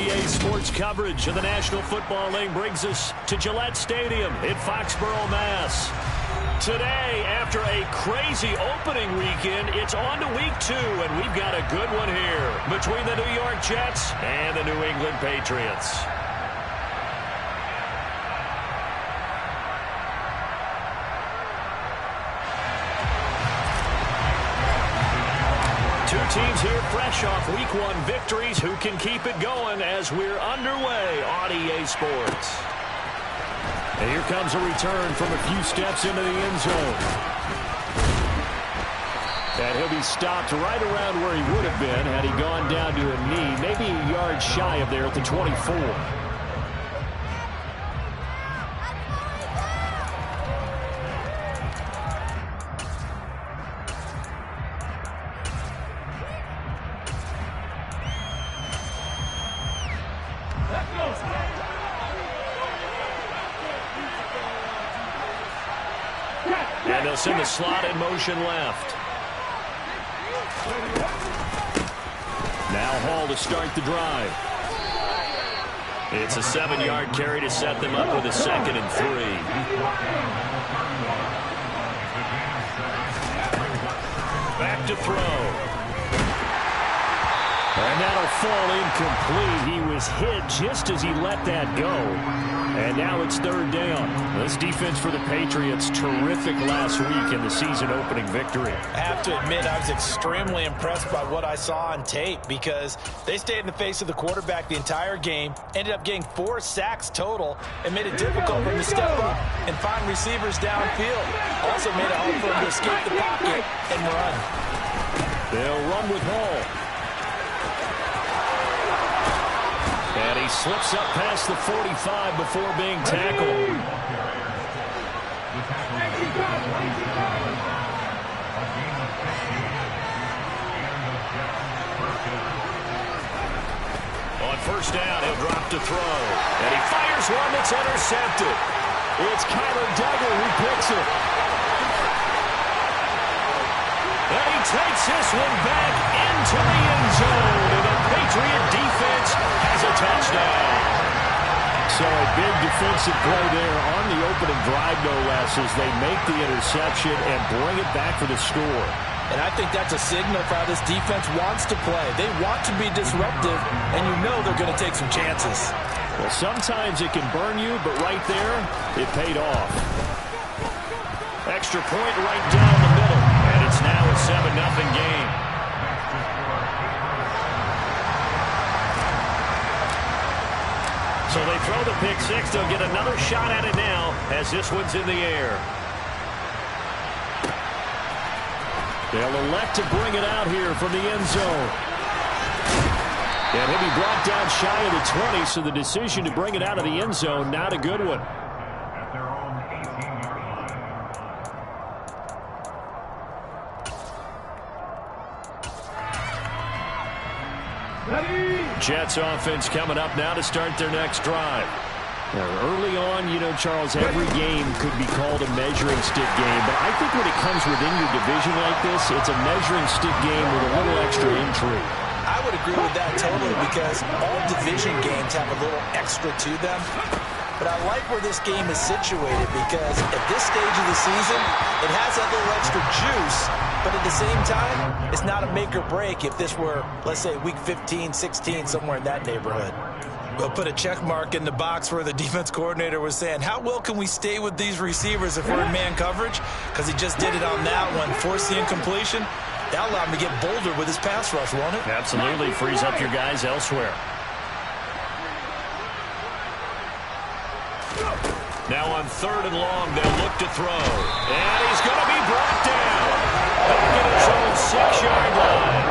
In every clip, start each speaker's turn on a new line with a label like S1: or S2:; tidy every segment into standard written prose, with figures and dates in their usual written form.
S1: RDA Sports coverage of the National Football League brings us to Gillette Stadium in Foxborough, Mass. Today, after a crazy opening weekend, it's on to week 2, and we've got a good one here between the New York Jets and the New England Patriots. Two teams here fresh off week 1 victories who can keep it going as we're underway on EA Sports. And here comes a return from a few steps into the end zone. And he'll be stopped right around where he would have been had he gone down to a knee, maybe a yard shy of there at the 24. And they'll send the slot in motion left. Now Hall to start the drive. It's a 7-yard carry to set them up with a 2nd and 3. Back to throw. And that'll fall incomplete. He was hit just as he let that go. And now it's 3rd down. This defense for the Patriots, terrific last week in the season-opening victory.
S2: I have to admit, I was extremely impressed by what I saw on tape because they stayed in the face of the quarterback the entire game, ended up getting 4 sacks total, and made it difficult for him to step up and find receivers downfield. Also made it hard for him to escape the pocket and run.
S1: They'll run with Hall. And he slips up past the 45 before being tackled. On 1st down, he'll drop to throw. And he fires one that's intercepted. It's Kyler Duggar who picks it. And he takes this one back into the end zone. And the Patriot defense has a touchdown. So a big defensive play there on the opening drive, no less, as they make the interception and bring it back for the score.
S2: And I think that's a signal for how this defense wants to play. They want to be disruptive, and you know they're going to take some chances.
S1: Well, sometimes it can burn you, but right there, it paid off. Extra point right down the middle, and it's now a 7-0 game. So they throw the pick 6. They'll get another shot at it now as this one's in the air. They'll elect to bring it out here from the end zone. And he'll be brought down shy of the 20, so the decision to bring it out of the end zone, not a good one. Jets offense coming up now to start their next drive. Now, early on, you know, Charles, every game could be called a measuring stick game, but I think when it comes within your division like this, it's a measuring stick game with a little extra intrigue.
S2: I would agree with that totally because all division games have a little extra to them. But I like where this game is situated because at this stage of the season, it has that little extra juice. But at the same time, it's not a make or break if this were, let's say, week 15, 16, somewhere in that neighborhood. We'll put a check mark in the box where the defense coordinator was saying, how well can we stay with these receivers if we're in man coverage? Because he just did it on that one, forced the incompletion. That'll allow him to get bolder with his pass rush, won't it?
S1: Absolutely. Frees up your guys elsewhere. Now on 3rd and long, they'll look to throw. And he's going to be brought down. Back at his own 6-yard line.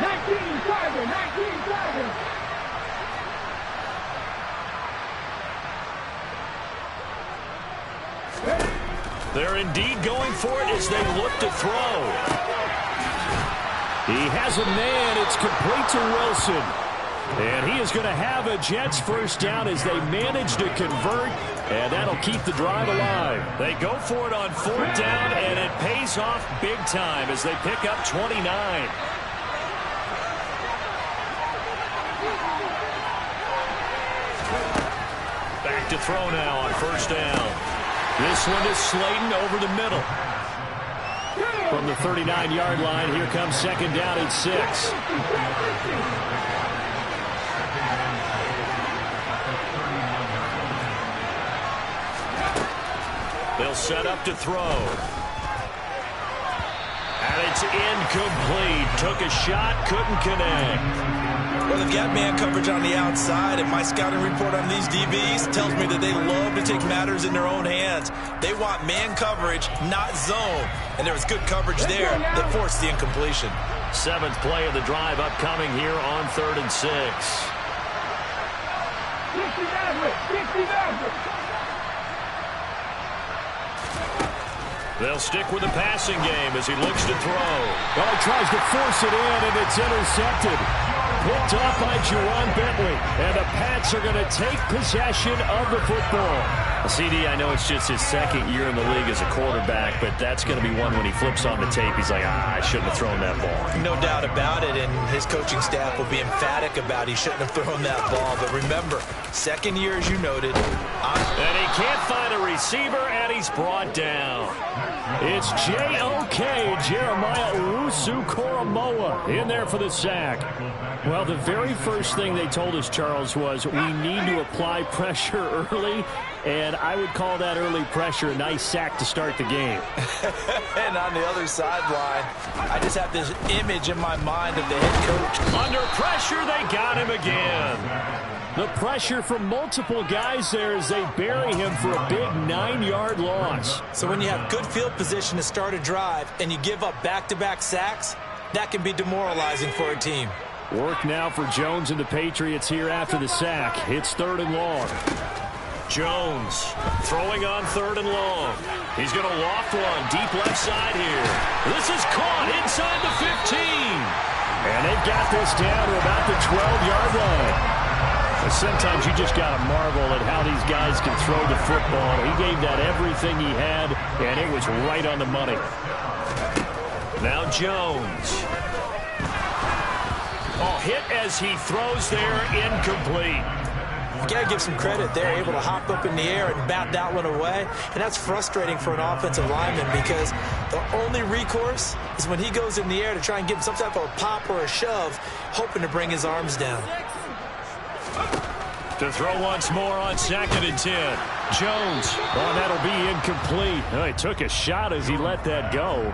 S3: 19 target.
S1: They're indeed going for it as they look to throw. He has a man. It's complete to Wilson. And he is going to have a Jets 1st down as they manage to convert, and that'll keep the drive alive. They go for it on 4th down, and it pays off big time as they pick up 29. back to throw now on first down. This one is Slayton over the middle. From the 39-yard line, here comes second down and 6. They'll set up to throw. And it's incomplete. Took a shot, couldn't connect.
S2: Well, they've got man coverage on the outside, and my scouting report on these DBs tells me that they love to take matters in their own hands. They want man coverage, not zone. And there was good coverage there that forced the incompletion.
S1: 7th play of the drive upcoming here on 3rd and 6. They'll stick with the passing game as he looks to throw.
S3: Well, he tries to force it in, and it's intercepted. Picked off by Juwan Bentley. And the Pats are going to take possession of the football.
S1: CD, I know it's just his 2nd year in the league as a quarterback, but that's going to be one when he flips on the tape, he's like, I shouldn't have thrown that ball.
S2: No doubt about it, and his coaching staff will be emphatic about he shouldn't have thrown that ball. But remember, 2nd year, as you noted.
S1: And he can't find a receiver, and he's brought down.
S3: It's J.O.K. Jeremiah Owusu-Koramoah in there for the sack. Well, the very first thing they told us, Charles, was we need to apply pressure early, and I would call that early pressure a nice sack to start the game.
S2: And on the other sideline, I just have this image in my mind of the head coach.
S1: Under pressure, they got him again.
S3: The pressure from multiple guys there as they bury him for a big 9-yard loss.
S2: So when you have good field position to start a drive and you give up back-to-back sacks, that can be demoralizing for a team.
S3: Work now for Jones and the Patriots here after the sack. It's 3rd and long.
S1: Jones throwing on 3rd and long. He's going to loft one deep left side here. This is caught inside the 15.
S3: And they've got this down to about the 12-yard line. Sometimes you just got to marvel at how these guys can throw the football. He gave that everything he had, and it was right on the money.
S1: Now Jones. Oh, hit as he throws there, incomplete.
S2: You got to give some credit. They're able to hop up in the air and bat that one away. And that's frustrating for an offensive lineman because the only recourse is when he goes in the air to try and give some type of a pop or a shove, hoping to bring his arms down.
S1: To throw once more on 2nd and 10. Jones.
S3: Oh, that'll be incomplete. Oh, he took a shot as he let that go.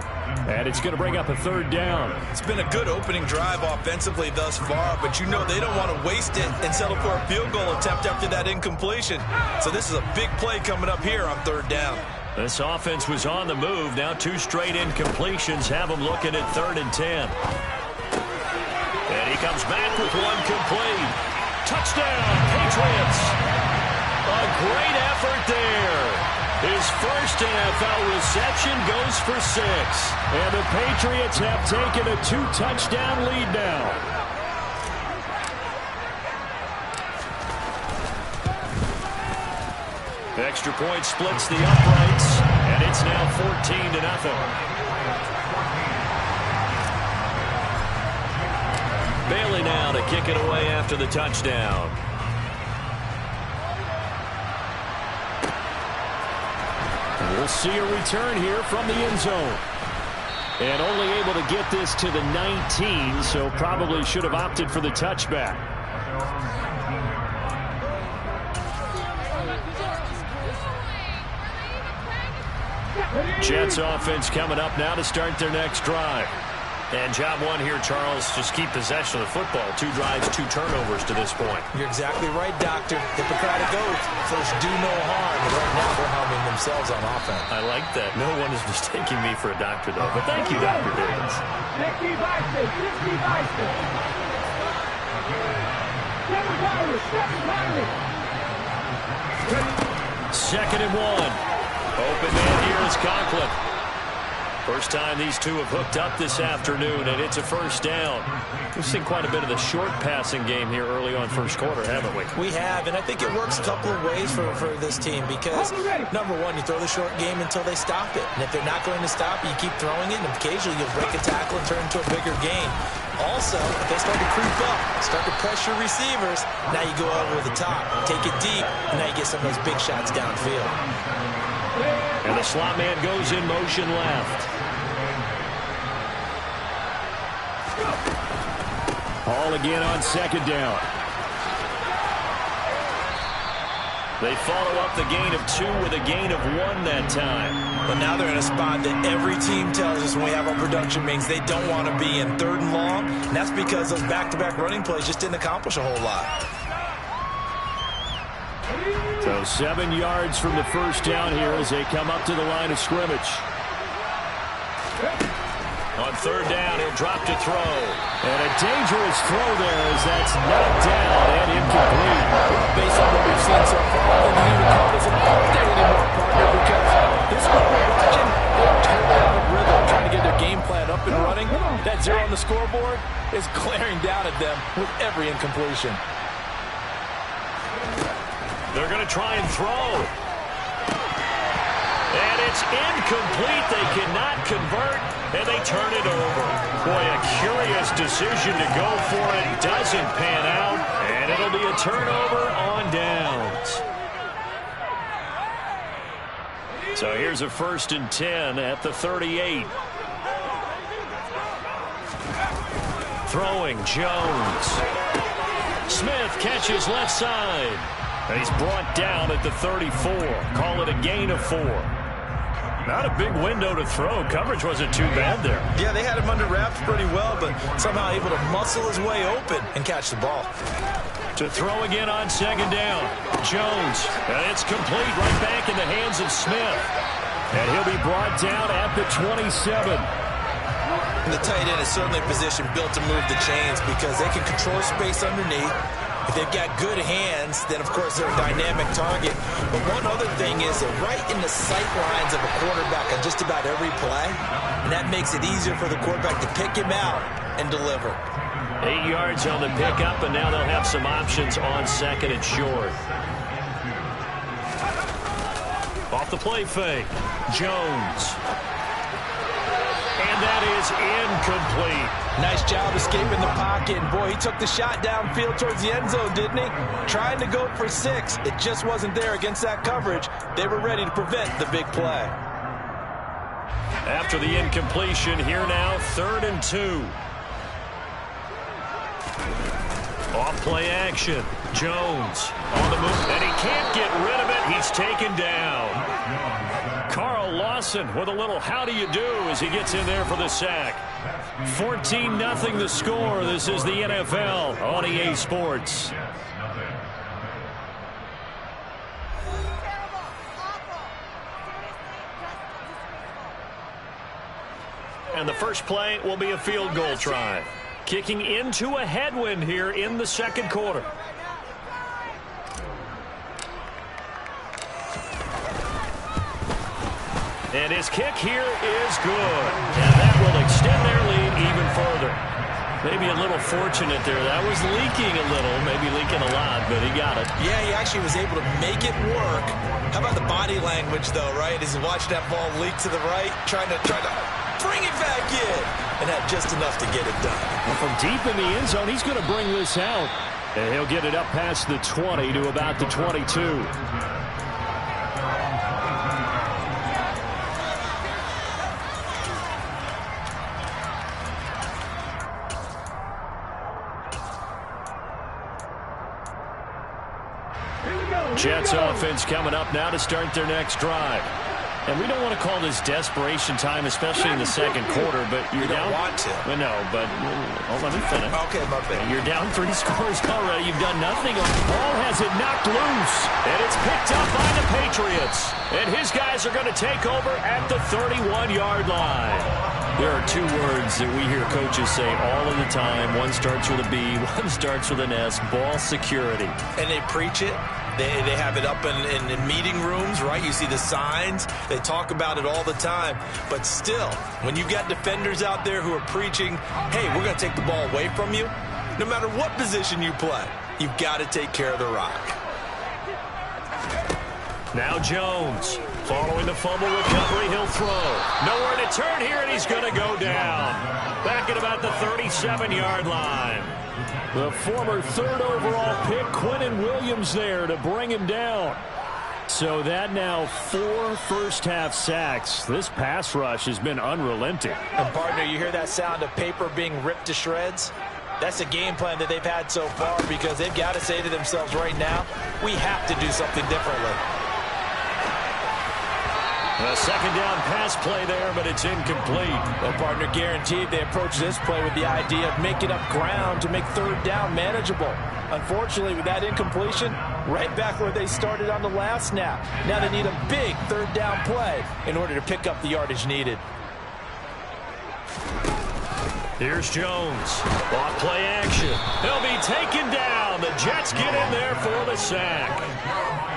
S3: And it's going to bring up a 3rd down.
S2: It's been a good opening drive offensively thus far, but you know they don't want to waste it and settle for a field goal attempt after that incompletion. So this is a big play coming up here on 3rd down.
S1: This offense was on the move. Now 2 straight incompletions have them looking at 3rd and 10. And he comes back with one complete. Touchdown, Patriots. A great effort there. His first NFL reception goes for 6.
S3: And the Patriots have taken a 2-touchdown lead now.
S1: Extra point splits the uprights, and it's now 14-0. Bailey now to kick it away after the touchdown.
S3: We'll see a return here from the end zone. And only able to get this to the 19, so probably should have opted for the touchback.
S1: Jets offense coming up now to start their next drive. And job one here, Charles, just keep possession of the football. 2 drives, 2 turnovers to this point.
S2: You're exactly right, Doctor. Hippocratic oath. First, do no harm. And right now, they're harming themselves on offense.
S1: I like that. No one is mistaking me for a doctor, though. But thank you, Dr. Diggins. 2nd and 1. Open man here is Conklin. First time these two have hooked up this afternoon, and it's a first down. We've seen quite a bit of the short passing game here early on first quarter, haven't we?
S2: We have, and I think it works a couple of ways for this team because, number one, you throw the short game until they stop it. And if they're not going to stop it, you keep throwing it, and occasionally you'll break a tackle and turn into a bigger gain. Also, if they start to creep up, start to pressure receivers, now you go over the top, take it deep, and now you get some of those big shots downfield.
S1: And the slot man goes in motion left.
S3: Ball again on second down.
S1: They follow up the gain of 2 with a gain of 1 that time.
S2: But now they're in a spot that every team tells us when we have our production meetings they don't want to be in, 3rd and long. And that's because those back-to-back running plays just didn't accomplish a whole lot.
S3: So 7 yards from the first down here as they come up to the line of scrimmage.
S1: On 3rd down, he'll drop to throw.
S3: And a dangerous throw there as that's knocked down and incomplete.
S4: Based on what we've seen so far, I don't think you would call this an update anymore, partner, because this group we're watching, they're totally out of rhythm, trying to get their game plan up and running. That 0 on the scoreboard is glaring down at them with every incompletion.
S1: They're going to try and throw. And it's incomplete. They cannot convert, and they turn it over. Boy, a curious decision to go for it. Doesn't pan out, and it'll be a turnover on downs. So here's a 1st and 10 at the 38. Throwing, Jones. Smith catches left side. And he's brought down at the 34. Call it a gain of 4. Not a big window to throw. Coverage wasn't too bad there.
S2: Yeah, they had him under wraps pretty well, but somehow able to muscle his way open and catch the ball.
S1: To throw again on 2nd down. Jones. And it's complete right back in the hands of Smith. And he'll be brought down at the 27.
S2: And the tight end is certainly a position built to move the chains because they can control space underneath. If they've got good hands, then, of course, they're a dynamic target. But one other thing is they're right in the sight lines of a quarterback on just about every play. And that makes it easier for the quarterback to pick him out and deliver.
S1: 8 yards on the pickup, and now they'll have some options on 2nd and short. Off the play fake. Jones. And that is incomplete.
S4: Nice job escaping the pocket. And boy, he took the shot downfield towards the end zone, didn't he? Trying to go for 6. It just wasn't there against that coverage. They were ready to prevent the big play.
S1: After the incompletion, here now, 3rd and 2. Off play action. Jones on the move, and he can't get rid of it. He's taken down. Carl Lawson with a little how do you do as he gets in there for the sack. 14-0 the score. This is the NFL on EA Sports. And the first play will be a field goal try. Kicking into a headwind here in the 2nd quarter. And his kick here is good. And that will extend their lead even further. Maybe a little fortunate there. That was leaking a little, maybe leaking a lot, but he got it.
S2: Yeah, he actually was able to make it work. How about the body language, though, right? As he watched that ball leak to the right, trying to bring it back in, and had just enough to get it done.
S3: And from deep in the end zone, he's going to bring this out. And he'll get it up past the 20 to about the 22. Jets offense coming up now to start their next drive. And we don't want to call this desperation time, especially in the 2nd quarter, but you're down.
S2: You don't want to.
S3: Well, no, but let me finish.
S2: Okay, my bad.
S3: You're down 3 scores already. You've done nothing. Ball has it knocked loose.
S1: And it's picked up by the Patriots. And his guys are going to take over at the 31-yard line. There are 2 words that we hear coaches say all of the time. One starts with a B, one starts with an S. Ball security.
S2: And they preach it, They have it up in meeting rooms, right? You see the signs. They talk about it all the time. But still, when you've got defenders out there who are preaching, hey, we're going to take the ball away from you, no matter what position you play, you've got to take care of the rock.
S1: Now Jones, following the fumble recovery, he'll throw. Nowhere to turn here, and he's going to go down. Back at about the 37-yard line. The former third overall pick, Quinnen Williams, there to bring him down. So that now 4 first-half sacks. This pass rush has been unrelenting.
S2: And, partner, you hear that sound of paper being ripped to shreds? That's a game plan that they've had so far because they've got to say to themselves right now, we have to do something differently.
S1: A second down pass play there, but it's incomplete.
S4: Well, partner, guaranteed they approach this play with the idea of making up ground to make third down manageable. Unfortunately, with that incompletion, right back where they started on the last snap. Now they need a big third down play in order to pick up the yardage needed.
S1: Here's Jones. Off play action. He'll be taken down. The Jets get in there for the sack.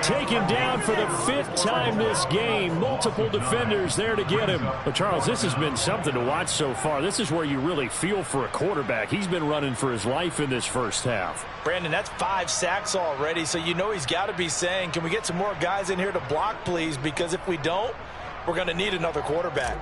S3: Taken down for the 5th time this game. Multiple defenders there to get him. But, Charles, this has been something to watch so far. This is where you really feel for a quarterback. He's been running for his life in this first half.
S2: Brandon, that's 5 sacks already, so you know he's got to be saying, can we get some more guys in here to block, please? Because if we don't, we're going to need another quarterback.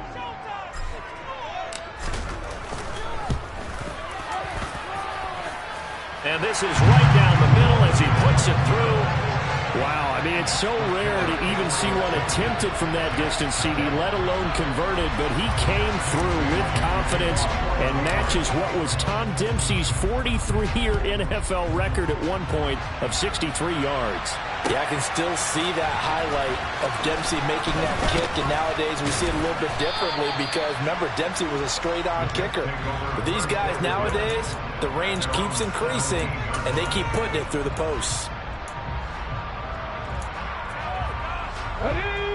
S1: And this is right down the middle as he puts it through.
S3: Wow, I mean, it's so rare to even see one attempted from that distance, CD, let alone converted, but he came through with confidence and matches what was Tom Dempsey's 43-year NFL record at one point of 63 yards.
S4: Yeah, I can still see that highlight of Dempsey making that kick, and nowadays we see it a little bit differently because, remember, Dempsey was a straight-on kicker. But these guys nowadays, the range keeps increasing, and they keep putting it through the posts.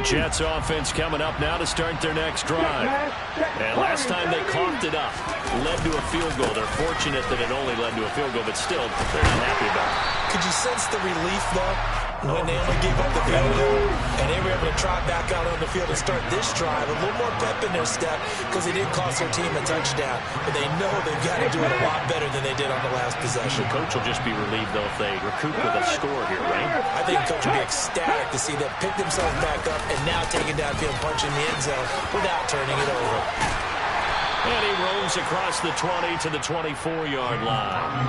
S1: Jets offense coming up now to start their next drive. And last time they coughed it up, led to a field goal. They're fortunate that it only led to a field goal, but still, they're not happy about it.
S2: Could you sense the relief, though, when they only gave up the field goal and they were able to trot back out on the field and start this drive? A little more pep in their step because they didn't cost their team a touchdown, but they know they've got to do it a lot better than they did on the last possession.
S1: The coach will just be relieved, though, if they recoup with a score here, right?
S2: I think the coach will be ecstatic to see them pick themselves back up and now taking downfield, punching the end zone without turning it over.
S1: And he roams across the 20 to the 24-yard line.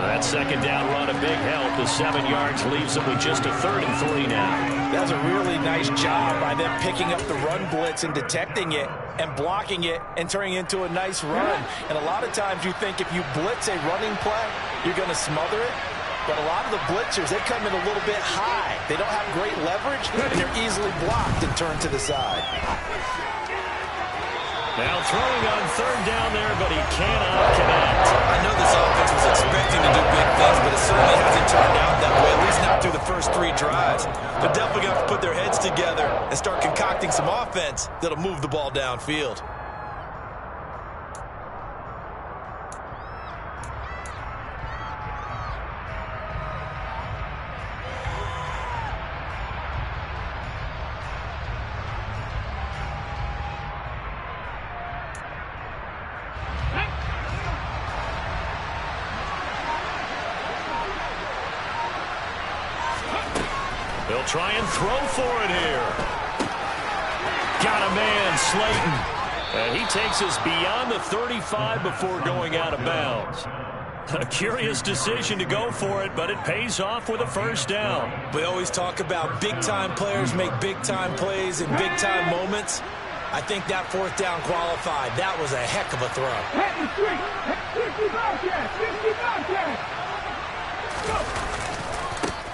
S1: That second down run, a big help. The 7 yards leaves them with just a 3rd and 3 now.
S4: That's a really nice job by them picking up the run blitz and detecting it and blocking it and turning it into a nice run. And a lot of times you think if you blitz a running play, you're going to smother it. But a lot of the blitzers, they come in a little bit high. They don't have great leverage, and they're easily blocked and turned to the side.
S1: Now throwing on 3rd down there, but he cannot connect.
S2: I know this offense was expecting to do big things, but it certainly hasn't turned out that way, at least not through the first 3 drives. They're definitely going to have to put their heads together and start concocting some offense that'll move the ball downfield.
S1: They'll try and throw for it here. Got a man, Slayton. And he takes us beyond the 35 before going out of bounds. A curious decision to go for it, but it pays off with a 1st down.
S2: We always talk about big-time players make big-time plays in big-time moments. I think that 4th down qualified. That was a heck of a throw.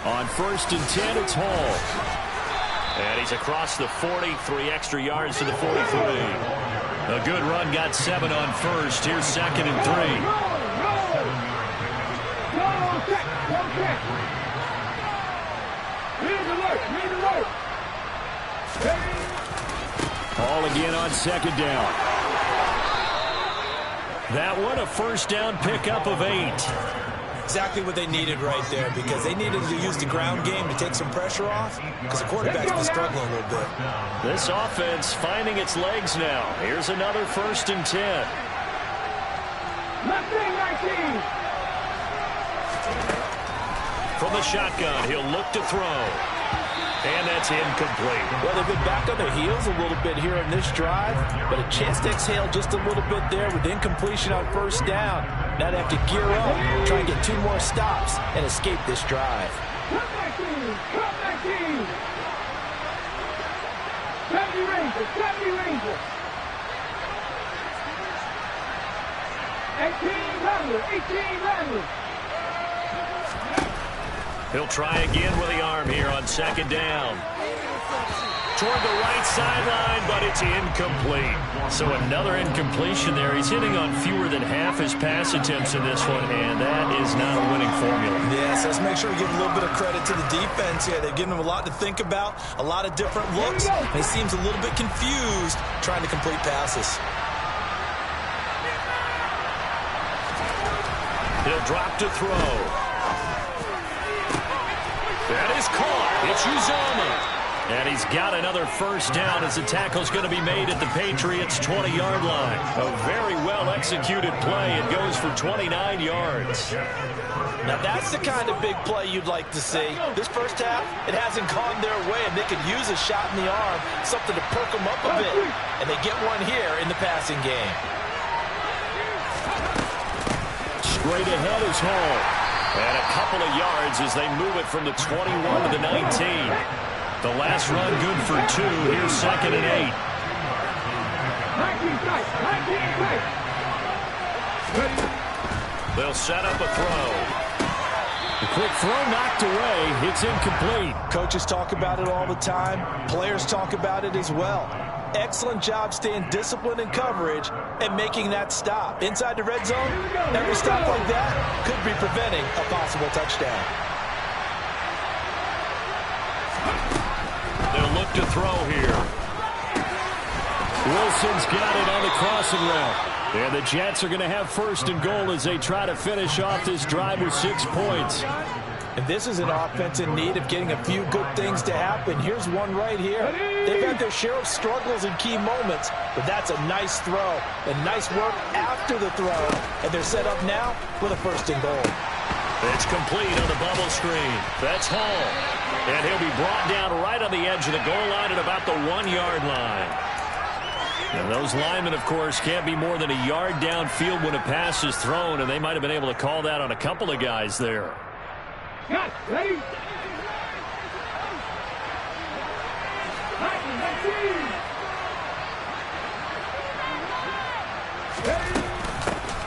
S3: On 1st and 10, it's Hall.
S1: And he's across the 40, 3 extra yards to the 43. A good run, got 7 on 1st. Here's 2nd and 3.
S3: Hall again on 2nd down.
S1: That one, a 1st down pickup of 8.
S2: Exactly what they needed right there, because they needed to use the ground game to take some pressure off, because the quarterback's been struggling a little bit.
S1: This offense finding its legs now. Here's another 1st and 10. From the shotgun, he'll look to throw. And that's incomplete.
S4: Well, they've been back on their heels a little bit here in this drive, but a chance to exhale just a little bit there with incompletion on 1st down. Now they have to gear up, try and get 2 more stops, and escape this drive.
S5: Come back team! Come back team! 70 Rangers! 70 Rangers! 18 Rattlers! 18 Rattlers!
S1: He'll try again with the arm here on 2nd down. Toward the right sideline, but it's incomplete. So another incompletion there. He's hitting on fewer than half his pass attempts in this one, and that is not a winning formula.
S2: Yes, let's make sure we give a little bit of credit to the defense here. They've given him a lot to think about, a lot of different looks, and he seems a little bit confused trying to complete passes.
S1: He'll drop to throw. That is caught. It's Uzomah. And he's got another 1st down as the tackle's going to be made at the Patriots' 20-yard line. A very well-executed play. It goes for 29 yards.
S2: Now that's the kind of big play you'd like to see. This 1st half, it hasn't gone their way, and they could use a shot in the arm, something to perk them up a bit. And they get one here in the passing game.
S1: Straight ahead is Hall. And a couple of yards as they move it from the 21 to the 19. The last run good for 2. Here's 2nd and 8.
S5: 19 strike! 19 strike!
S1: They'll set up a throw.
S3: The quick throw knocked away. It's incomplete.
S2: Coaches talk about it all the time. Players talk about it as well. Excellent job staying disciplined in coverage and making that stop. Inside the red zone, every stop like that could be preventing a possible touchdown.
S1: They'll look to throw here.
S3: Wilson's got it on the crossing route. And the Jets are going to have 1st and goal as they try to finish off this drive with 6 points.
S2: And this is an offense in need of getting a few good things to happen. Here's one right here. They've had their share of struggles in key moments, but that's a nice throw and nice work after the throw. And they're set up now with a 1st and goal.
S1: It's complete on the bubble screen. That's Hall. And he'll be brought down right on the edge of the goal line at about the 1-yard line. And those linemen, of course, can't be more than a yard downfield when a pass is thrown, and they might have been able to call that on a couple of guys there.
S5: Got ready.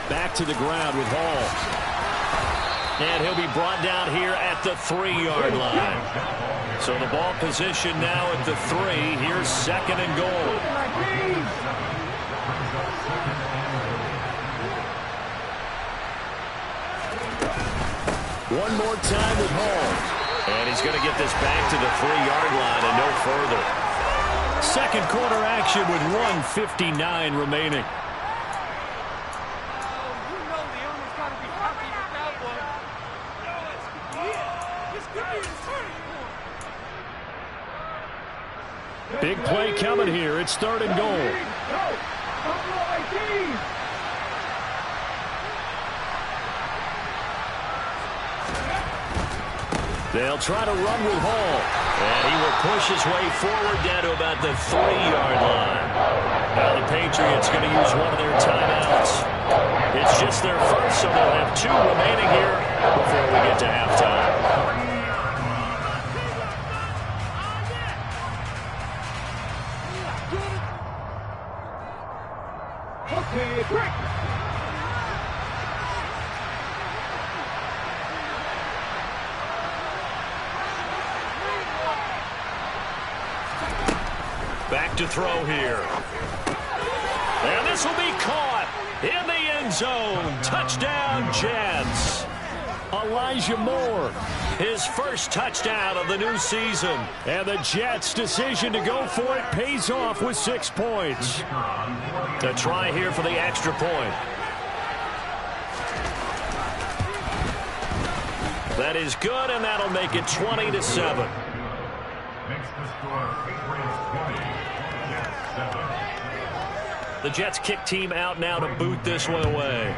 S3: Back to the ground with Hall.
S1: And he'll be brought down here at the 3-yard line. So the ball position now at the 3. Here's 2nd and goal.
S3: One more time with Hall.
S1: And he's going to get this back to the 3-yard line and no further.
S3: 2nd quarter action with 1:59 remaining. Big play coming here. It's 3rd and goal. They'll try to run with Hall.
S1: And he will push his way forward down to about the 3-yard line. Now the Patriots going to use one of their timeouts. It's just their first, so they'll have 2 remaining here before we get to halftime.
S5: Okay, break.
S1: Back to throw here. And this will be caught in the end zone. Touchdown, Jets.
S3: Elijah Moore.
S1: His first touchdown of the new season.
S3: And the Jets' decision to go for it pays off with 6 points.
S1: To try here for the extra point. That is good, and that'll make it 20-7. The Jets kick team out now to boot this one away.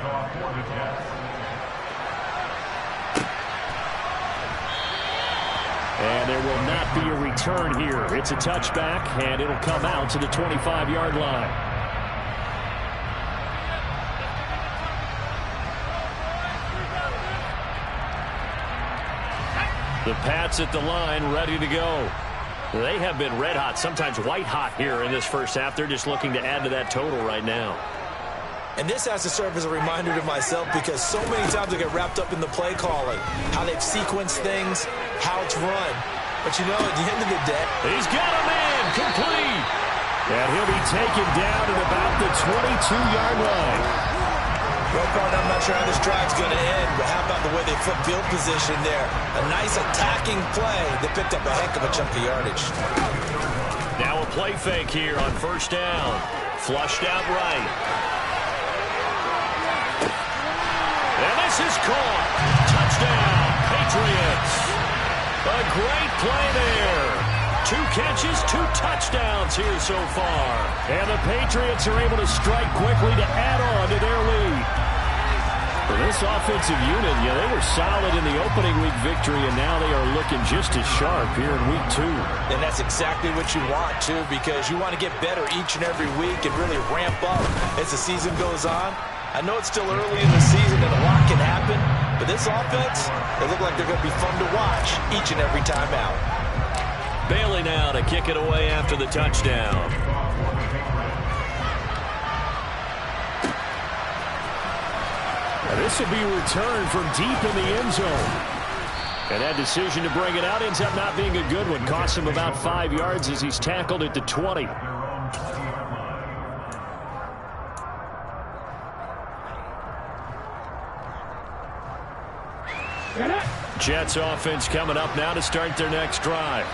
S3: And there will not be a return here. It's a touchback, and it'll come out to the 25-yard line. The Pats at the line, ready to go. They have been red hot, sometimes white hot here in this first half. They're just looking to add to that total right now.
S2: And this has to serve as a reminder to myself because so many times I get wrapped up in the play calling, how they've sequenced things, how it's run. But you know, at the end of the day,
S1: he's got a man complete.
S3: And he'll be taken down at about the 22-yard line.
S2: Well, partner, I'm not sure how this drive's going to end, but how about the way they flip field position there? A nice attacking play that picked up a heck of a chunk of yardage.
S1: Now a play fake here on first down. Flushed out right. And this is caught. Touchdown, Patriots. A great play there. 2 catches, 2 touchdowns here so far.
S3: And the Patriots are able to strike quickly to add on to their lead. For this offensive unit, they were solid in the opening week victory, and now they are looking just as sharp here in week 2.
S2: And that's exactly what you want, too, because you want to get better each and every week and really ramp up as the season goes on. I know it's still early in the season and a lot can happen, but this offense, they look like they're going to be fun to watch each and every time out.
S1: Bailey now to kick it away after the touchdown.
S3: This will be returned from deep in the end zone. And that decision to bring it out ends up not being a good one. Costs him about 5 yards as he's tackled at the 20. Jets offense coming up now to start their next drive.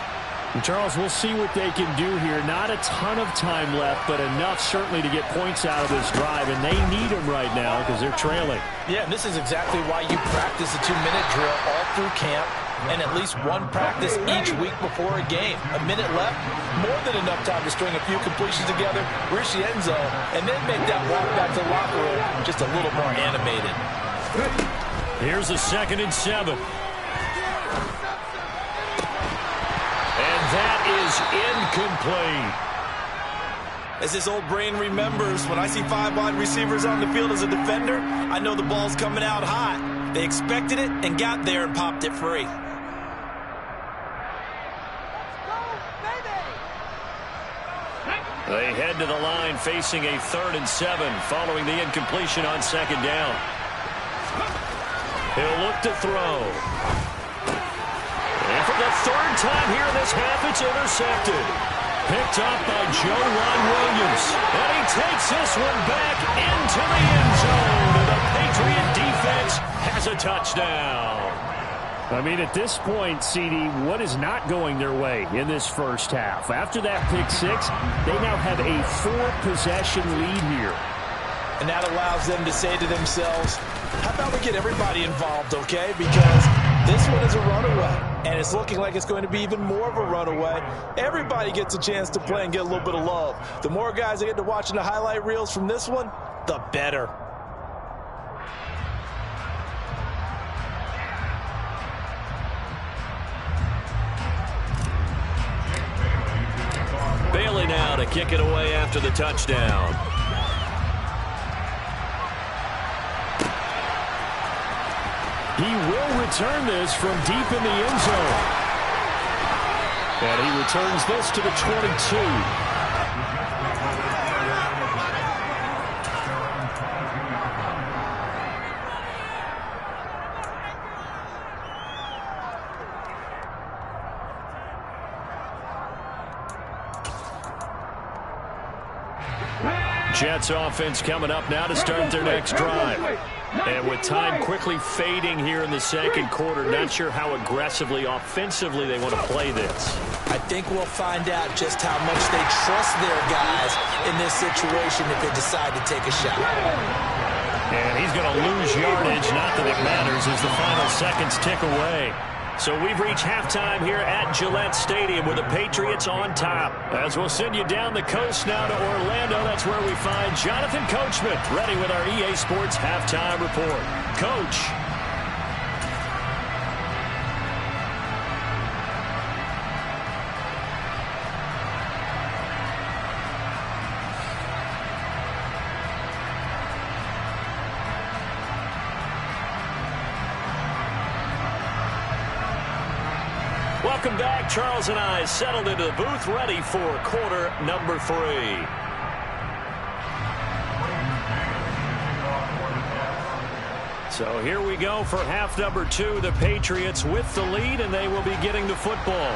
S3: And Charles, we'll see what they can do here. Not a ton of time left, but enough certainly to get points out of this drive, and they need them right now because they're trailing.
S2: Yeah, and this is exactly why you practice a 2-minute drill all through camp and at least one practice each week before a game. A minute left, more than enough time to string a few completions together, reach the end zone, and then make that walk back to the locker room just a little more animated.
S1: Here's a 2nd and 7. That is incomplete.
S2: As this old brain remembers, when I see 5 wide receivers on the field as a defender, I know the ball's coming out hot. They expected it and got there and popped it free.
S1: They head to the line facing a 3rd and 7 following the incompletion on 2nd down. He'll look to throw. And for the 3rd time here in this half, it's intercepted. Picked up by Joe Williams. And he takes this one back into the end zone. And the Patriot defense has a touchdown.
S3: I mean, at this point, CD, what is not going their way in this first half? After that pick 6, they now have a 4-possession lead here.
S2: And that allows them to say to themselves, how about we get everybody involved, okay? Because this one is a runaway, and it's looking like it's going to be even more of a runaway. Everybody gets a chance to play and get a little bit of love. The more guys that get to watching the highlight reels from this one, the better.
S1: Bailey now to kick it away after the touchdown.
S3: He will return this from deep in the end zone. And he returns this to the 22. Jets offense coming up now to start their next drive. And with time quickly fading here in the second quarter, not sure how aggressively, offensively they want to play this.
S2: I think we'll find out just how much they trust their guys in this situation if they decide to take a shot.
S3: And he's going to lose yardage. Not that it matters as the final seconds tick away. So we've reached halftime here at Gillette Stadium with the Patriots on top. As we'll send you down the coast now to Orlando, that's where we find Jonathan Coachman ready with our EA Sports halftime report. Coach. Welcome back. Charles and I settled into the booth, ready for quarter number 3. So here we go for half number 2. The Patriots with the lead, and they will be getting the football.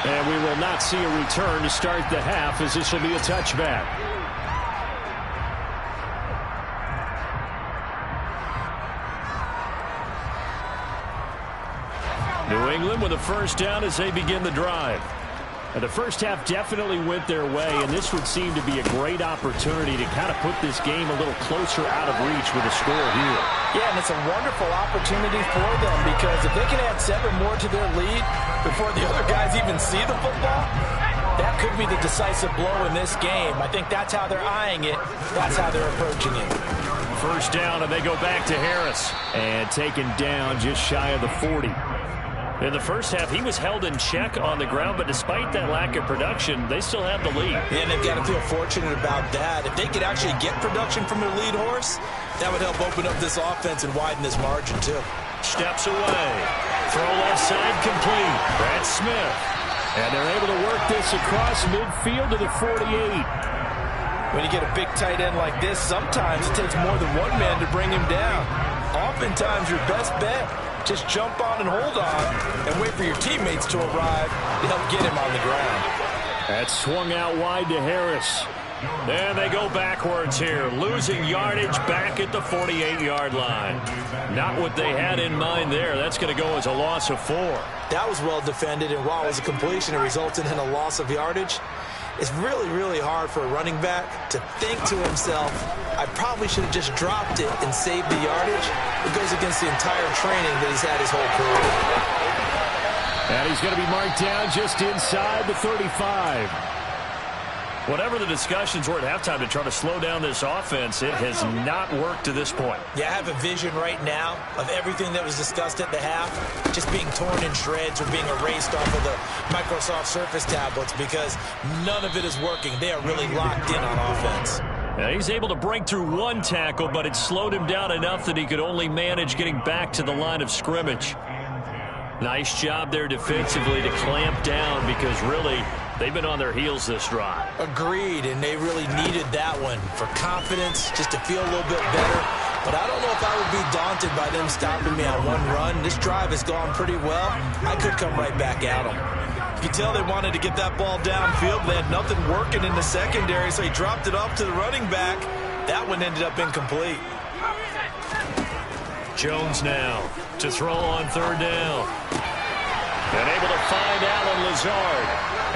S3: And we will not see a return to start the half, as this will be a touchback. New England with a first down as they begin the drive. And the first half definitely went their way, and this would seem to be a great opportunity to kind of put this game a little closer out of reach with a score here.
S4: Yeah, and it's a wonderful opportunity for them because if they can add 7 more to their lead before the other guys even see the football, that could be the decisive blow in this game. I think that's how they're eyeing it. That's how they're approaching it.
S3: First down, and they go back to Harris. And taken down just shy of the 40. In the first half, he was held in check on the ground, but despite that lack of production, they still have the lead.
S2: And they've got to feel fortunate about that. If they could actually get production from their lead horse, that would help open up this offense and widen this margin, too.
S1: Steps away. Throw left side complete. Brad Smith.
S3: And they're able to work this across midfield to the 48.
S4: When you get a big tight end like this, sometimes it takes more than one man to bring him down. Oftentimes, your best bet, just jump on and hold on and wait for your teammates to arrive to help get him on the ground.
S3: That swung out wide to Harris.
S1: And they go backwards here, losing yardage back at the 48-yard line. Not what they had in mind there. That's going to go as a loss of 4.
S2: That was well defended, and while it was a completion, it resulted in a loss of yardage. It's really, really hard for a running back to think to himself, I probably should have just dropped it and saved the yardage. It goes against the entire training that he's had his whole career.
S3: And he's going to be marked down just inside the 35.
S1: Whatever the discussions were at halftime to try to slow down this offense, it has not worked to this point.
S2: Yeah, I have a vision right now of everything that was discussed at the half just being torn in shreds or being erased off of the Microsoft Surface tablets because none of it is working. They are really locked in on offense.
S1: Now, he's able to break through one tackle, but it slowed him down enough that he could only manage getting back to the line of scrimmage. Nice job there defensively to clamp down because really they've been on their heels this drive.
S2: Agreed, and they really needed that one for confidence, just to feel a little bit better. But I don't know if I would be daunted by them stopping me on one run. This drive has gone pretty well. I could come right back at them.
S4: You can tell they wanted to get that ball downfield. They had nothing working in the secondary, so he dropped it off to the running back. That one ended up incomplete.
S1: Jones now to throw on third down. And able to find Alan Lazard.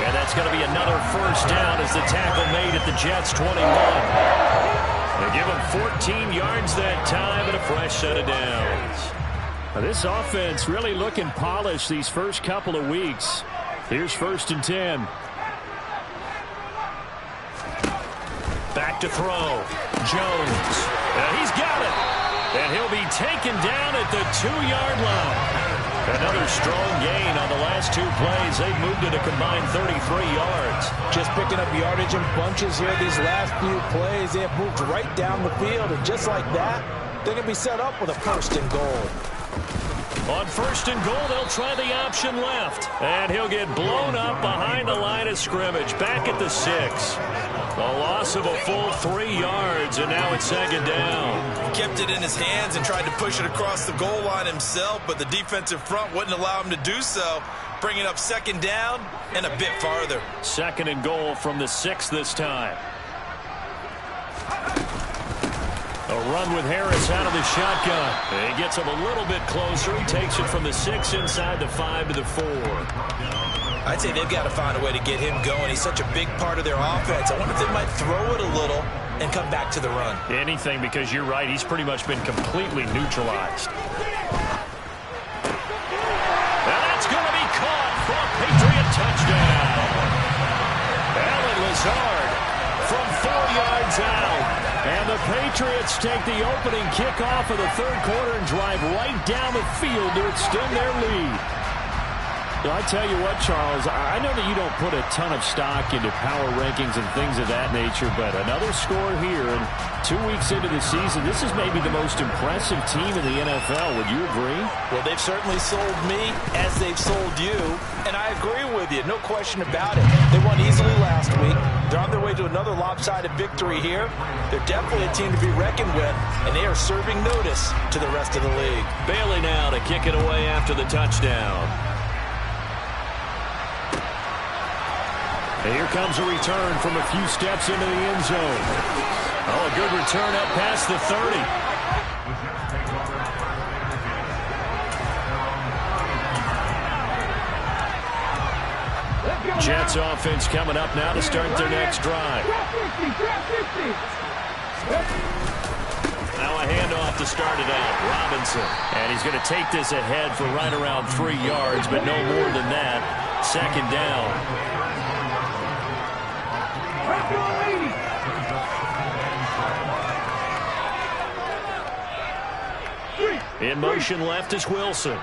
S1: And that's going to be another first down as the tackle made at the Jets' 21. They give him 14 yards that time and a fresh set of downs.
S3: Now, this offense really looking polished these first couple of weeks. Here's 1st and 10.
S1: Back to throw. Jones. And he's got it. And he'll be taken down at the 2-yard line. Another strong gain on the last 2 plays. They've moved it a combined 33 yards.
S2: Just picking up yardage in bunches here these last few plays. They have moved right down the field, and just like that, they're going to be set up with a 1st and goal.
S1: On 1st and goal, they'll try the option left. And he'll get blown up behind the line of scrimmage. Back at the 6. A loss of a full 3 yards, and now it's 2nd down.
S4: He kept it in his hands and tried to push it across the goal line himself, but the defensive front wouldn't allow him to do so, bringing up 2nd down and a bit farther.
S1: 2nd and goal from the 6 this time. A run with Harris out of the shotgun. He gets him a little bit closer. He takes it from the 6 inside the 5 to the 4.
S2: I'd say they've got to find a way to get him going. He's such a big part of their offense. I wonder if they might throw it a little and come back to the run.
S3: Anything, because you're right. He's pretty much been completely neutralized.
S1: And that's going to be caught for a Patriot touchdown. Alan Lazard from 4 yards out.
S3: And the Patriots take the opening kickoff of the third quarter and drive right down the field to extend their lead. So I tell you what, Charles, I know that you don't put a ton of stock into power rankings and things of that nature, but another score here, and 2 weeks into the season, this is maybe the most impressive team in the NFL. Would you agree?
S2: Well, they've certainly sold me as they've sold you, and I agree with you, no question about it. They won easily last week. They're on their way to another lopsided victory here. They're definitely a team to be reckoned with, and they are serving notice to the rest of the league.
S1: Bailey now to kick it away after the touchdown.
S3: And here comes a return from a few steps into the end zone.
S1: Oh, a good return up past the 30. Jets offense coming up now to start their next drive. Now a handoff to start it out. Robinson.
S3: And he's going to take this ahead for right around 3 yards, but no more than that. Second down.
S1: In motion left is Wilson.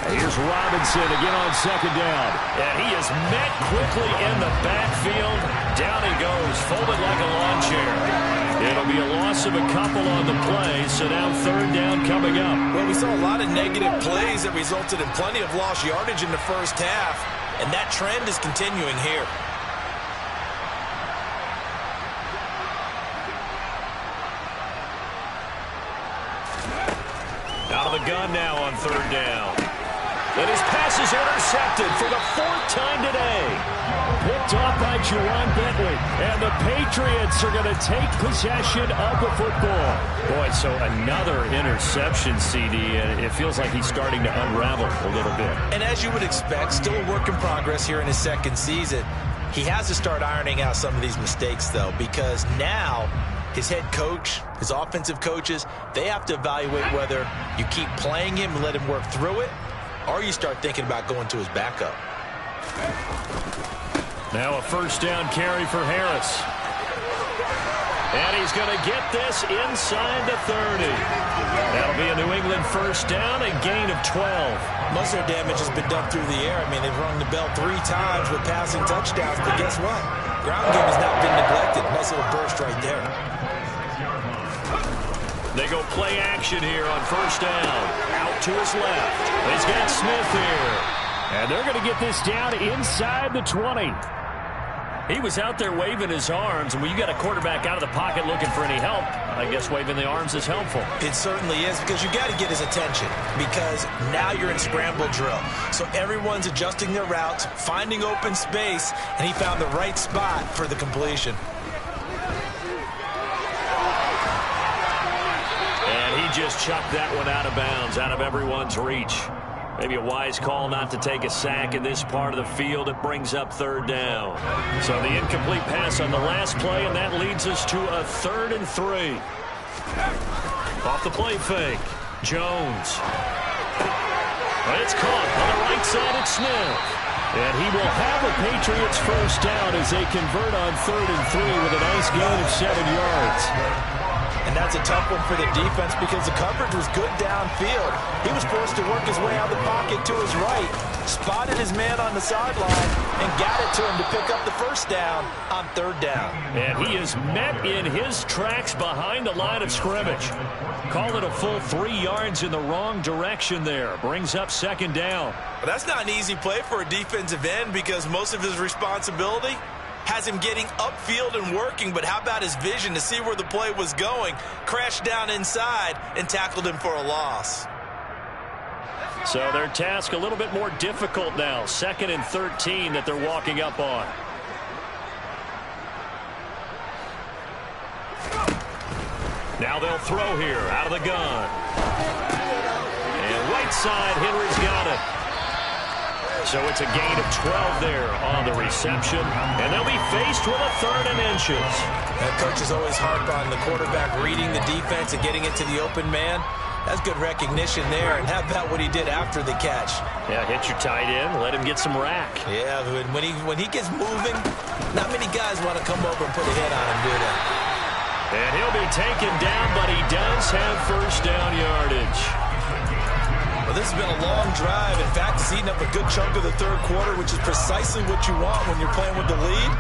S3: Here's Robinson again on second down.
S1: And he is met quickly in the backfield. Down he goes, folded like a lawn chair. It'll be a loss of a couple on the play, so now third down coming up.
S2: Well, we saw a lot of negative plays that resulted in plenty of lost yardage in the first half, and that trend is continuing here.
S1: Out of the gun now on third down. And his pass is intercepted for the 4th time today.
S3: Picked off by Juwan Bentley. And the Patriots are going to take possession of the football.
S1: Boy, so another interception, CD, and it feels like he's starting to unravel a little bit.
S2: And as you would expect, still a work in progress here in his second season. He has to start ironing out some of these mistakes, though, because now his head coach, his offensive coaches, they have to evaluate whether you keep playing him and let him work through it, or you start thinking about going to his backup.
S1: Now a first down carry for Harris. And he's going to get this inside the 30. That'll be a New England first down, a gain of 12.
S2: Most of their damage has been done through the air. I mean, they've rung the bell 3 times with passing touchdowns, but guess what? Ground game has not been neglected. Nice little burst right there.
S1: They go play action here on first down. Out to his left. He's got Smith here.
S3: And they're going to get this down inside the 20.
S1: He was out there waving his arms, and when you got a quarterback out of the pocket looking for any help, I guess waving the arms is helpful.
S2: It certainly is, because you got to get his attention, because now you're in scramble drill. So everyone's adjusting their routes, finding open space, and he found the right spot for the completion.
S1: And he just chucked that one out of bounds, out of everyone's reach. Maybe a wise call not to take a sack in this part of the field. It brings up third down. So the incomplete pass on the last play, and that leads us to a 3rd and 3. Off the play fake. Jones. It's caught on the right side at Smith.
S3: And he will have a Patriots first down as they convert on 3rd and 3 with a nice gain of 7 yards.
S2: And that's a tough one for the defense because the coverage was good downfield. He was forced to work his way out of the pocket to his right, spotted his man on the sideline, and got it to him to pick up the first down on 3rd down.
S1: And he is met in his tracks behind the line of scrimmage. Call it a full 3 yards in the wrong direction there. Brings up 2nd down.
S2: Well, that's not an easy play for a defensive end because most of his responsibility has him getting upfield and working, but how about his vision to see where the play was going, crashed down inside, and tackled him for a loss.
S1: So their task a little bit more difficult now. 2nd and 13 that they're walking up on. Now they'll throw here out of the gun. And right side, Henry's got it. So it's a gain of 12 there on the reception, and they'll be faced with a 3rd and inches.
S2: That coach is always harp on the quarterback reading the defense and getting it to the open man. That's good recognition there. And how about what he did after the catch?
S1: Yeah, hit your tight end, let him get some rack.
S2: Yeah, when he gets moving, not many guys want to come over and put a hit on him, do they?
S1: And he'll be taken down, but he does have first down yardage.
S2: Well, this has been a long drive. In fact, it's eaten up a good chunk of the 3rd quarter, which is precisely what you want when you're playing with the lead.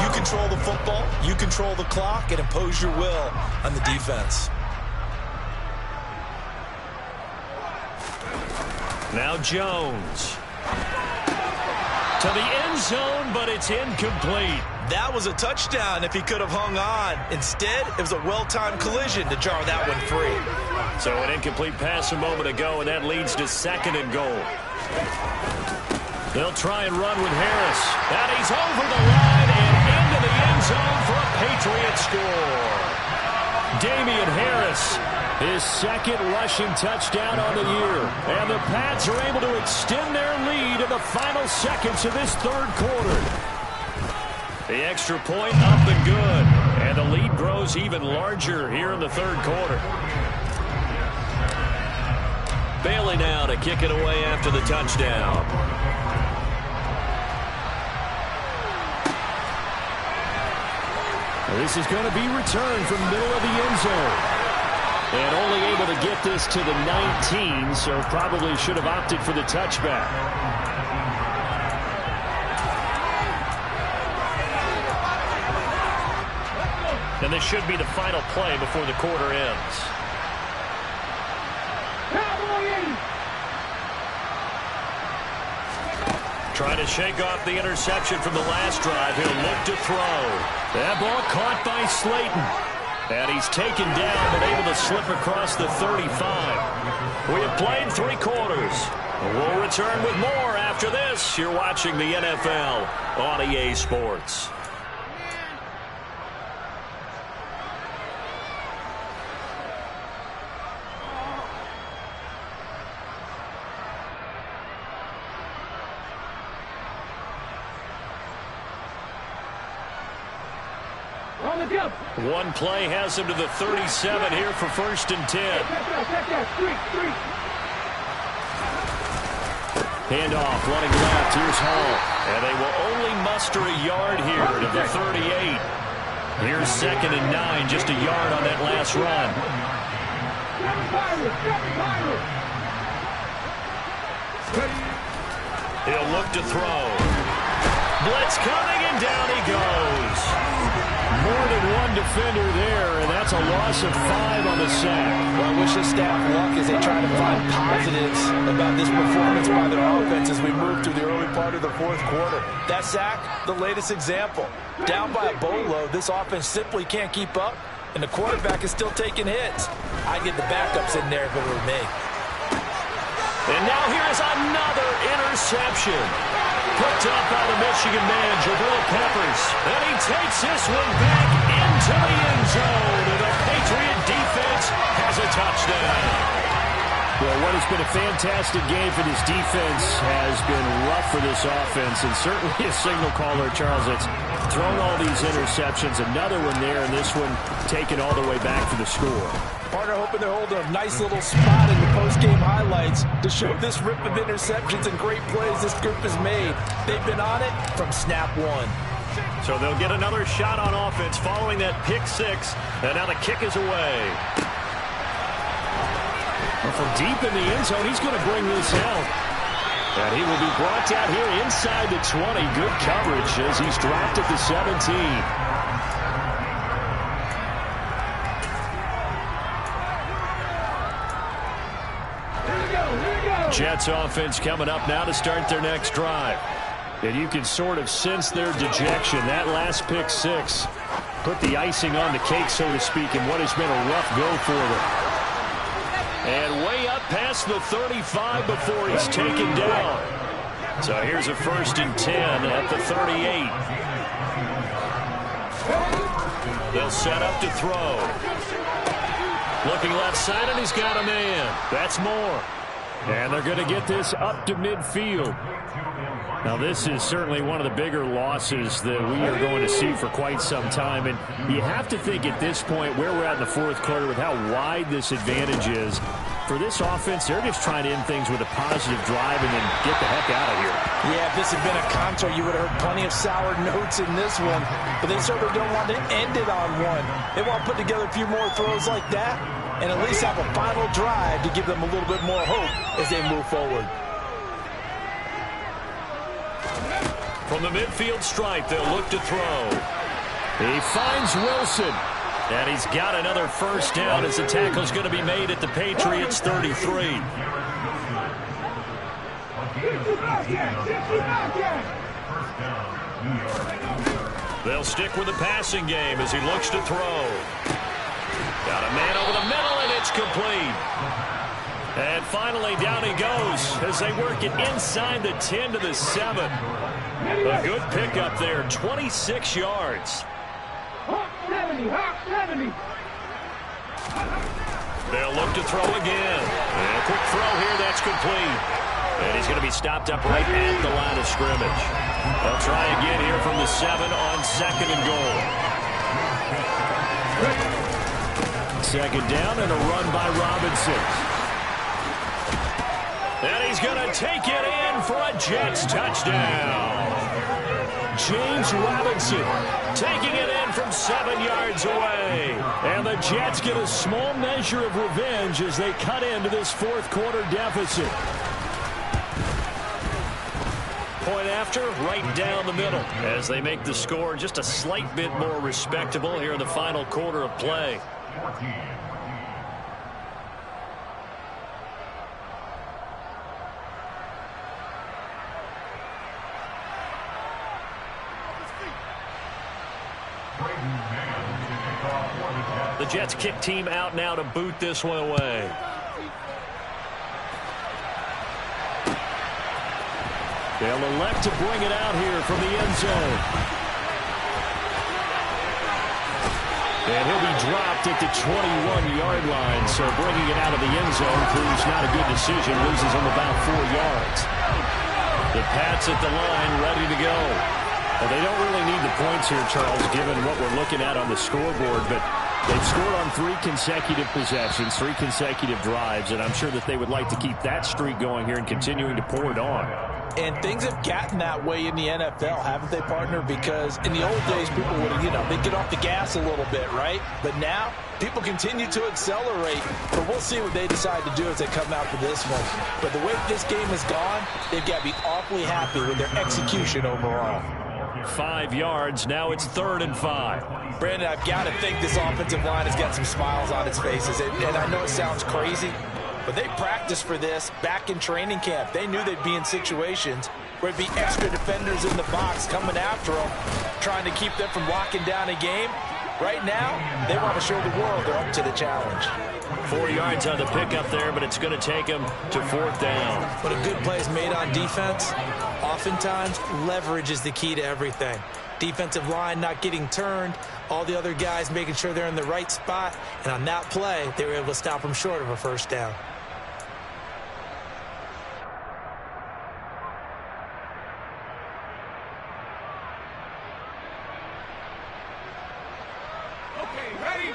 S2: You control the football, you control the clock, and impose your will on the defense.
S1: Now Jones. To the end zone, but it's incomplete.
S2: That was a touchdown if he could have hung on. Instead, it was a well-timed collision to jar that one free.
S1: So an incomplete pass a moment ago, and that leads to 2nd and goal. They'll try and run with Harris. And he's over the line and into the end zone for a Patriot score. Damian Harris, his 2nd rushing touchdown on the year. And the Pats are able to extend their lead in the final seconds of this 3rd quarter. The extra point up and good. And the lead grows even larger here in the 3rd quarter. Bailey now to kick it away after the touchdown.
S3: This is going to be returned from the middle of the end zone. And only able to get this to the 19, so probably should have opted for the touchback.
S1: And this should be the final play before the quarter ends. Trying to shake off the interception from the last drive. He'll look to throw. That ball caught by Slayton. And he's taken down but able to slip across the 35. We have played 3 quarters. We'll return with more after this. You're watching the NFL on EA Sports. One play has him to the 37 here for 1st and 10.
S3: Handoff, running left. Here's Hall.
S1: And they will only muster a yard here to the 38. Here's 2nd and 9, just a yard on that last run. He'll look to throw. Blitz coming, and down he goes.
S3: More than one defender there, and that's a loss of 5 on the sack.
S2: Well, I wish the staff luck as they try to find positives about this performance by their offense as we move through the early part of the 4th quarter. That sack, the latest example. Down by a boatload, this offense simply can't keep up, and the quarterback is still taking hits. I'd get the backups in there if it were me.
S1: And now here's another interception. Picked up by the Michigan man, Jabril Peppers. And he takes this one back into the end zone. And the Patriot defense has a touchdown.
S3: Well, what has been a fantastic game for this defense has been rough for this offense. And certainly a signal caller, Charles, that's thrown all these interceptions. Another one there, and this one taken all the way back for the score.
S2: Partner hoping they're holding a nice little spot in the post-game highlights to show this rip of interceptions and great plays this group has made. They've been on it from snap 1.
S1: So they'll get another shot on offense following that pick 6. And now the kick is away.
S3: Well, from deep in the end zone, he's going to bring this out. And he will be brought down here inside the 20. Good coverage as he's dropped at the 17.
S1: Jets offense coming up now to start their next drive.
S3: And you can sort of sense their dejection. That last pick 6 put the icing on the cake, so to speak, in what has been a rough go for them.
S1: And way up past the 35 before he's taken down. So here's a 1st and 10 at the 38. They'll set up to throw. Looking left side, and he's got a man. That's Moore.
S3: And they're going to get this up to midfield. Now, this is certainly one of the bigger losses that we are going to see for quite some time. And you have to think at this point where we're at in the fourth quarter with how wide this advantage is. For this offense, they're just trying to end things with a positive drive and then get the heck out of here.
S2: Yeah, if this had been a counter, you would have heard plenty of sour notes in this one. But they certainly don't want to end it on one. They want to put together a few more throws like that and at least have a final drive to give them a little bit more hope as they move forward.
S1: From the midfield stripe, they'll look to throw.
S3: He finds Wilson.
S1: And he's got another first down as the tackle's going to be made at the Patriots 33. They'll stick with the passing game as he looks to throw. Got a man over the middle, and it's complete. And finally, down he goes as they work it inside the 10 to the 7. A good pickup there, 26 yards.
S5: Hawk 70, Hawk 70.
S1: They'll look to throw again. And a quick throw here, that's complete. And he's going to be stopped up right at the line of scrimmage. They'll try again here from the 7 on 2nd and goal.
S3: Second down and a run by Robinson.
S1: And he's going to take it in for a Jets touchdown. James Robinson taking it in from 7 yards away. And the Jets get a small measure of revenge as they cut into this fourth quarter deficit. Point after, right down the middle as they make the score just a slight bit more respectable here in the final quarter of play. The Jets kick team out now to boot this one away. They'll elect to bring it out here from the end zone. And he'll be dropped at the 21-yard line. So bringing it out of the end zone proves not a good decision. Loses him about 4 yards. The Pats at the line ready to go. Well, they don't really need the points here, Charles, given what we're looking at on the scoreboard. But they've scored on 3 consecutive possessions, 3 consecutive drives. And I'm sure that they would like to keep that streak going here and continuing to pour it on.
S2: And things have gotten that way in the NFL, haven't they, partner? Because in the old days, people would, they'd get off the gas a little bit, right? But now, people continue to accelerate. But we'll see what they decide to do as they come out for this one. But the way this game has gone, they've got to be awfully happy with their execution overall.
S1: 5 yards. Now it's 3rd and 5.
S2: Brandon, I've got to think this offensive line has got some smiles on its faces. And I know it sounds crazy, but they practiced for this back in training camp. They knew they'd be in situations where it'd be extra defenders in the box coming after them, trying to keep them from locking down a game. Right now, they want to show the world they're up to the challenge.
S1: 4 yards on the pickup there, but it's going to take them to 4th down.
S2: But a good play is made on defense. Oftentimes, leverage is the key to everything. Defensive line not getting turned, all the other guys making sure they're in the right spot, and on that play, they were able to stop them short of a first down.
S5: Okay, ready?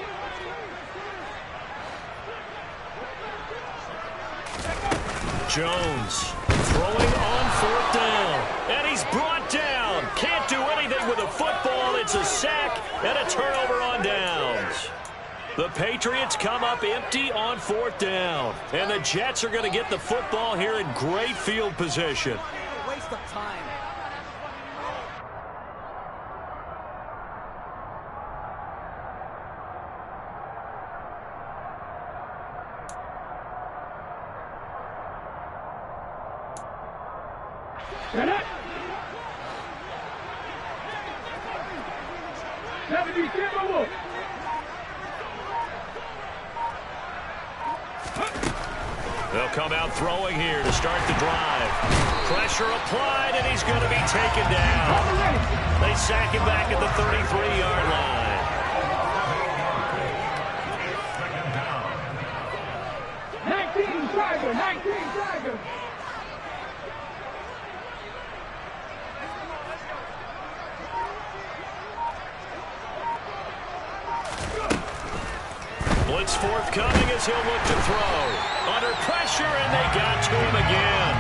S1: Jones throwing on 4th down. And he's brought down. Can't do anything with a football. It's a sack and a turnover on downs. The Patriots come up empty on 4th down. And the Jets are going to get the football here in great field position.
S6: Waste of time.
S5: Set up. 70, Timberwolves.
S1: They'll come out throwing here to start the drive. Pressure applied, and he's going to be taken down. They sack him back at the 33-yard line. forthcoming as he'll look to throw. Under pressure, and they got to him again.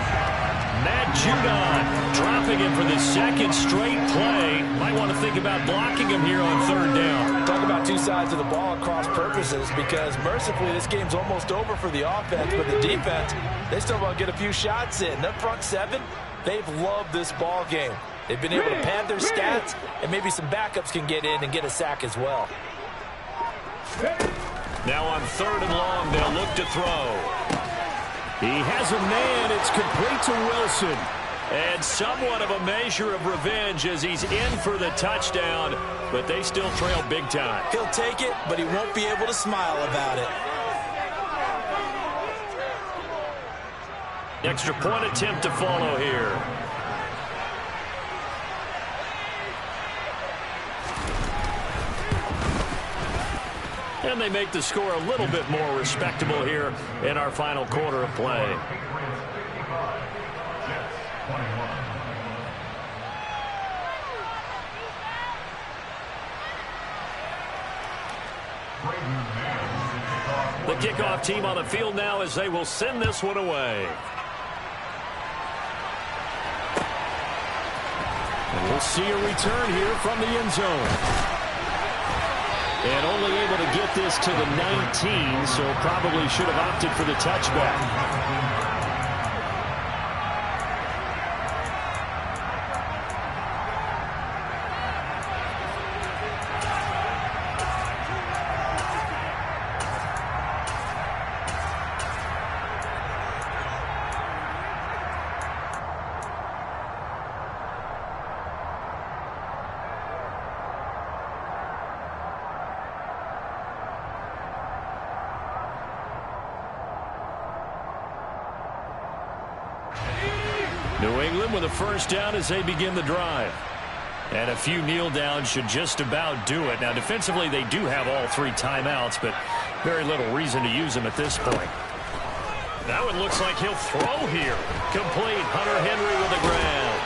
S1: Matt Judon dropping him for the second straight play. Might want to think about blocking him here on third down.
S4: Talk about two sides of the ball at cross purposes, because mercifully this game's almost over for the offense, but the defense, they still want to get a few shots in. That front seven, they've loved this ball game. They've been able to pad their stats, and maybe some backups can get in and get a sack as well.
S1: Now on third and long, they'll look to throw. He has a man. It's complete to Wilson. And somewhat of a measure of revenge as he's in for the touchdown, but they still trail big time.
S2: He'll take it, but he won't be able to smile about it.
S1: Extra point attempt to follow here. And they make the score a little bit more respectable here in our final quarter of play. The kickoff team on the field now as they will send this one away. And we'll see a return here from the end zone. And only able to get this to the 19, so probably should have opted for the touchback. New England with a first down as they begin the drive. And a few kneel downs should just about do it. Now, defensively, they do have all three timeouts, but very little reason to use them at this point. Now it looks like he'll throw here. Complete. Hunter Henry with the grab.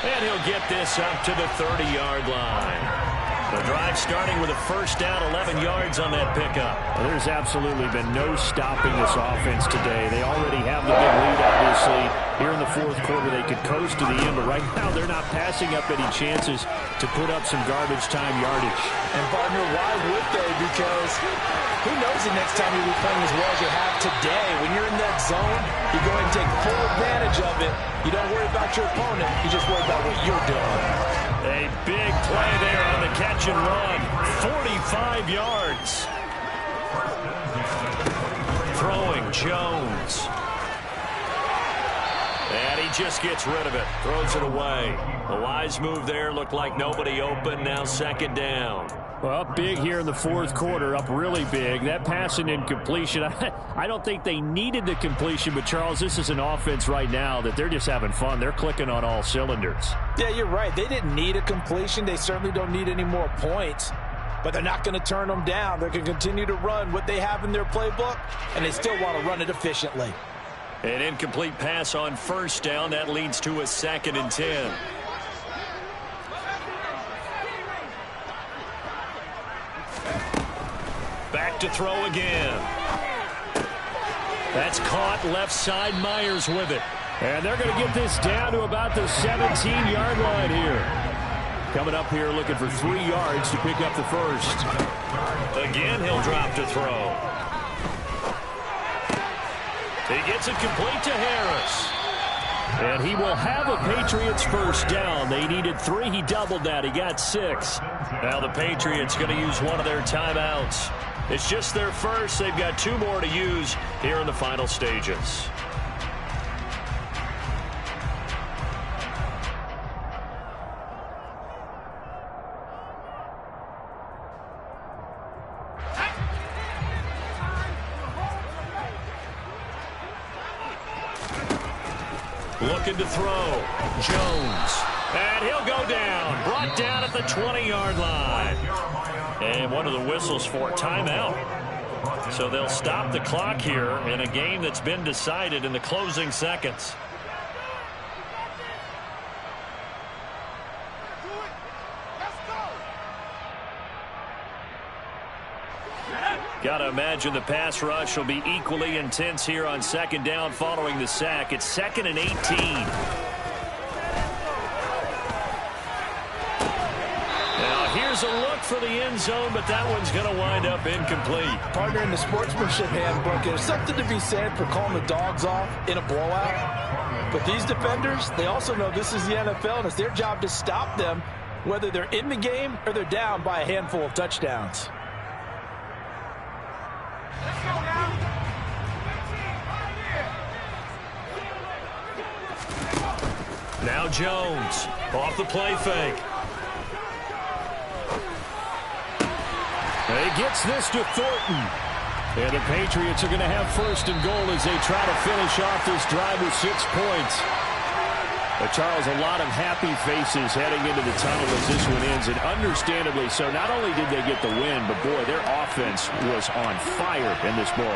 S1: And he'll get this up to the 30-yard line. The drive starting with a first down, 11 yards on that pickup.
S3: Well, there's absolutely been no stopping this offense today. They already have the big lead, obviously. Here in the fourth quarter, they could coast to the end, but right now they're not passing up any chances to put up some garbage time yardage.
S2: And, partner, why would they? Because who knows the next time you'll be playing as well as you have today. When you're in that zone, you go ahead and take full advantage of it. You don't worry about your opponent. You just worry about what you're doing.
S1: A big play there on the catch and run. 45 yards. Throwing Jones. And he just gets rid of it. Throws it away. A wise move there. Looked like nobody open. Now second down.
S3: Well, up big here in the fourth quarter, up really big. That pass and incompletion, I don't think they needed the completion, but, Charles, this is an offense right now that they're just having fun. They're clicking on all cylinders.
S2: Yeah, you're right. They didn't need a completion. They certainly don't need any more points, but they're not going to turn them down. They're going to continue to run what they have in their playbook, and they still want to run it efficiently.
S1: An incomplete pass on first down. That leads to a 2nd and 10. Back to throw again. That's caught left side. Myers with it.
S3: And they're going to get this down to about the 17-yard line here. Coming up here looking for 3 yards to pick up the first.
S1: Again, he'll drop to throw. He gets it complete to Harris.
S3: And he will have a Patriots first down. They needed 3. He doubled that. He got 6.
S1: Now the Patriots going to use one of their timeouts. It's just their first. They've got 2 more to use here in the final stages. Looking to throw. Jones. And he'll go down. Brought down at the 20-yard line. And one of the whistles for timeout. So they'll stop the clock here in a game that's been decided in the closing seconds. Got to imagine the pass rush will be equally intense here on second down following the sack. It's 2nd and 18. Now here's a look for the end zone, but that one's going to wind up incomplete.
S4: Partner, in the sportsmanship handbook, there's something to be said for calling the dogs off in a blowout. But these defenders, they also know this is the NFL, and it's their job to stop them, whether they're in the game or they're down by a handful of touchdowns.
S1: Now Jones off the play fake.
S3: He gets this to Thornton. And the Patriots are going to have 1st and goal as they try to finish off this drive with 6 points. But Charles, a lot of happy faces heading into the tunnel as this one ends, and understandably so. Not only did they get the win, but boy, their offense was on fire in this ball